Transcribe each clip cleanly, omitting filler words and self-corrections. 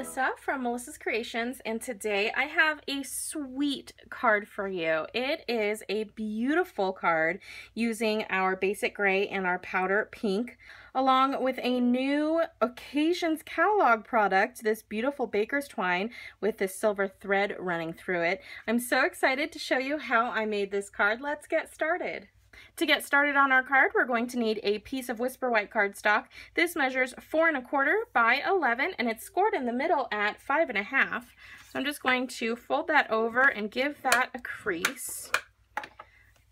Melissa from Melissa's Creations, and today I have a sweet card for you. It is a beautiful card using our basic gray and our powder pink, along with a new Occasions catalog product, this beautiful baker's twine with this silver thread running through it. I'm so excited to show you how I made this card. Let's get started. To get started on our card, we're going to need a piece of Whisper White cardstock. This measures 4 1/4 by 11, and it's scored in the middle at 5 1/2. So I'm just going to fold that over and give that a crease.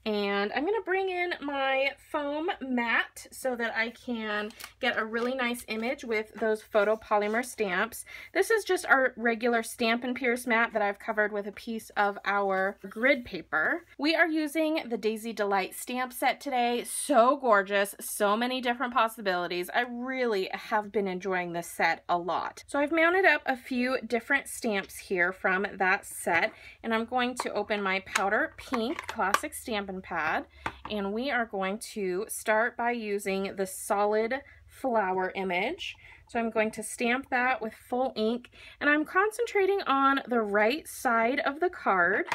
And I'm going to bring in my foam mat so that I can get a really nice image with those photopolymer stamps. This is just our regular Stampin' Pierce mat that I've covered with a piece of our grid paper. We are using the Daisy Delight stamp set today. So gorgeous, so many different possibilities. I really have been enjoying this set a lot. So I've mounted up a few different stamps here from that set, and I'm going to open my powder pink classic Stampin' pad, and we are going to start by using the solid flower image. So I'm going to stamp that with full ink, and I'm concentrating on the right side of the card.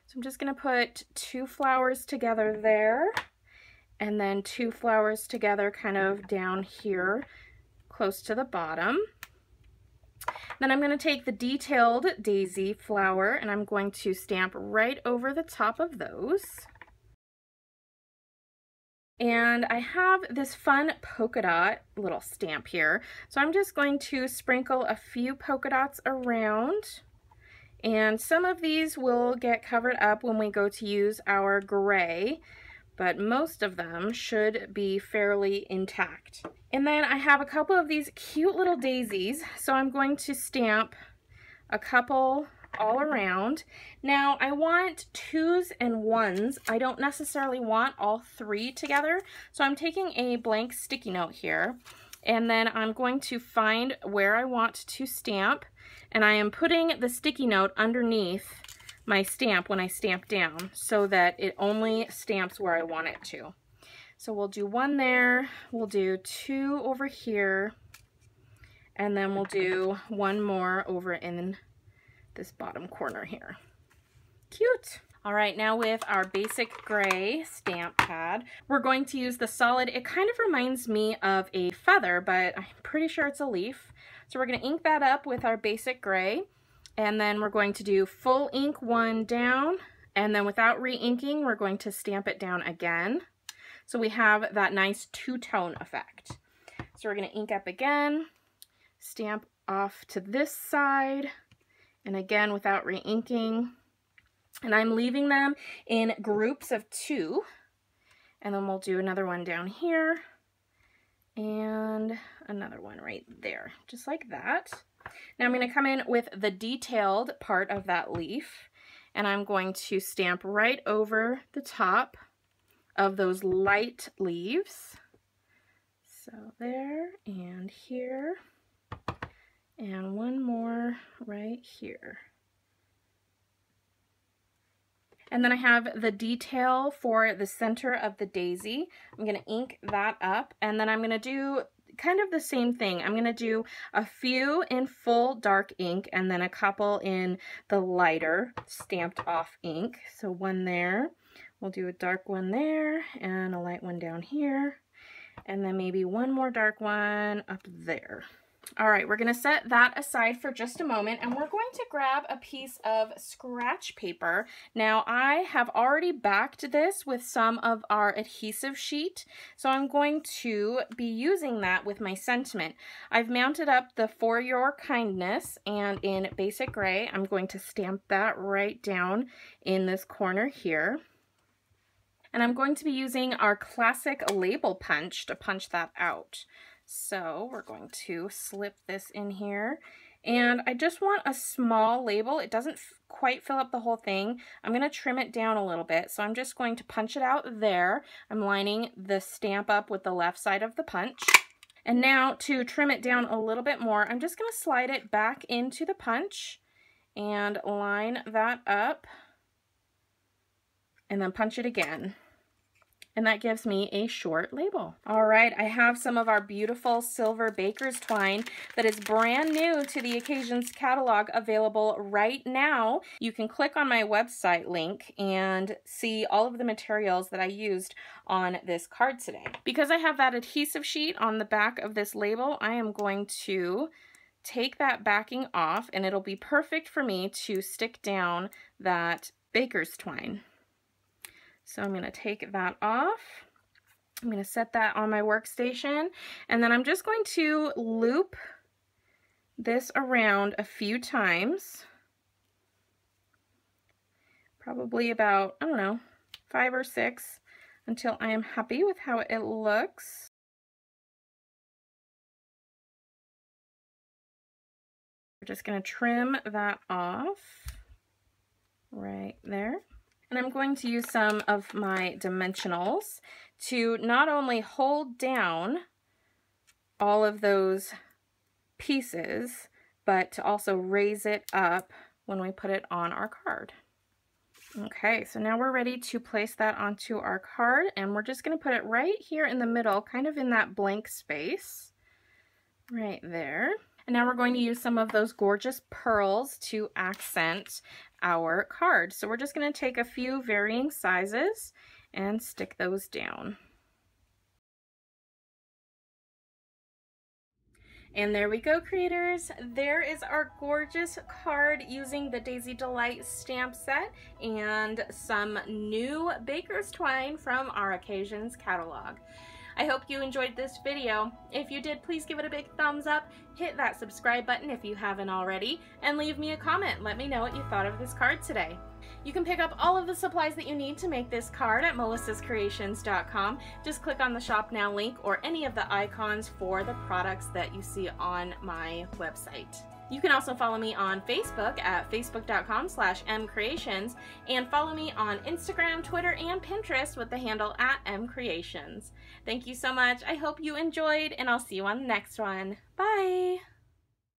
So I'm just going to put 2 flowers together there, and then 2 flowers together kind of down here close to the bottom. Then I'm going to take the detailed daisy flower and I'm going to stamp right over the top of those. And I have this fun polka dot little stamp here. So I'm just going to sprinkle a few polka dots around. And some of these will get covered up when we go to use our gray, but most of them should be fairly intact. And then I have a couple of these cute little daisies, so I'm going to stamp a couple all around. Now I want 2s and 1s. I don't necessarily want all 3 together, so I'm taking a blank sticky note here, and then I'm going to find where I want to stamp, and I am putting the sticky note underneath my stamp when I stamp down so that it only stamps where I want it to. So we'll do 1 there, we'll do 2 over here, and then we'll do 1 more over in this bottom corner here. Cute! All right, now with our basic gray stamp pad, we're going to use the solid. It kind of reminds me of a feather, but I'm pretty sure it's a leaf. So we're going to ink that up with our basic gray. And then we're going to do full ink 1 down, and then without re-inking, we're going to stamp it down again. So we have that nice 2-tone effect. So we're going to ink up again, stamp off to this side, and again without re-inking. And I'm leaving them in groups of 2. And then we'll do another one down here, and another one right there, just like that. Now I'm going to come in with the detailed part of that leaf, and I'm going to stamp right over the top of those light leaves. So there and here, and 1 more right here. And then I have the detail for the center of the daisy. I'm going to ink that up, and then I'm going to do kind of the same thing. I'm going to do a few in full dark ink and then a couple in the lighter stamped off ink. So 1 there, we'll do a dark one there and a light one down here, and then maybe 1 more dark one up there. All right, we're going to set that aside for just a moment, and we're going to grab a piece of scratch paper. Now, I have already backed this with some of our adhesive sheet, so I'm going to be using that with my sentiment. I've mounted up the For Your Kindness, and in basic gray, I'm going to stamp that right down in this corner here. And I'm going to be using our classic label punch to punch that out. So we're going to slip this in here, and I just want a small label. It doesn't quite fill up the whole thing. I'm going to trim it down a little bit, so I'm just going to punch it out there. I'm lining the stamp up with the left side of the punch. And now to trim it down a little bit more, I'm just going to slide it back into the punch and line that up, and then punch it again. And that gives me a short label. All right, I have some of our beautiful silver baker's twine that is brand new to the Occasions catalog available right now. You can click on my website link and see all of the materials that I used on this card today. Because I have that adhesive sheet on the back of this label, I am going to take that backing off, and it'll be perfect for me to stick down that baker's twine. So I'm going to take that off. I'm going to set that on my workstation, and then I'm just going to loop this around a few times. Probably about, I don't know, 5 or 6 until I am happy with how it looks. We're just going to trim that off right there. And I'm going to use some of my dimensionals to not only hold down all of those pieces, but to also raise it up when we put it on our card. Okay, so now we're ready to place that onto our card, and we're just going to put it right here in the middle, kind of in that blank space, right there. And now we're going to use some of those gorgeous pearls to accent our card. So we're just going to take a few varying sizes and stick those down. And there we go, creators. There is our gorgeous card using the Daisy Delight stamp set and some new baker's twine from our Occasions catalog. I hope you enjoyed this video. If you did, please give it a big thumbs up, hit that subscribe button if you haven't already, and leave me a comment. Let me know what you thought of this card today. You can pick up all of the supplies that you need to make this card at melissascreations.com. Just click on the Shop Now link or any of the icons for the products that you see on my website. You can also follow me on Facebook at facebook.com/mcreations and follow me on Instagram, Twitter, and Pinterest with the handle at @mcreations. Thank you so much. I hope you enjoyed, and I'll see you on the next one. Bye!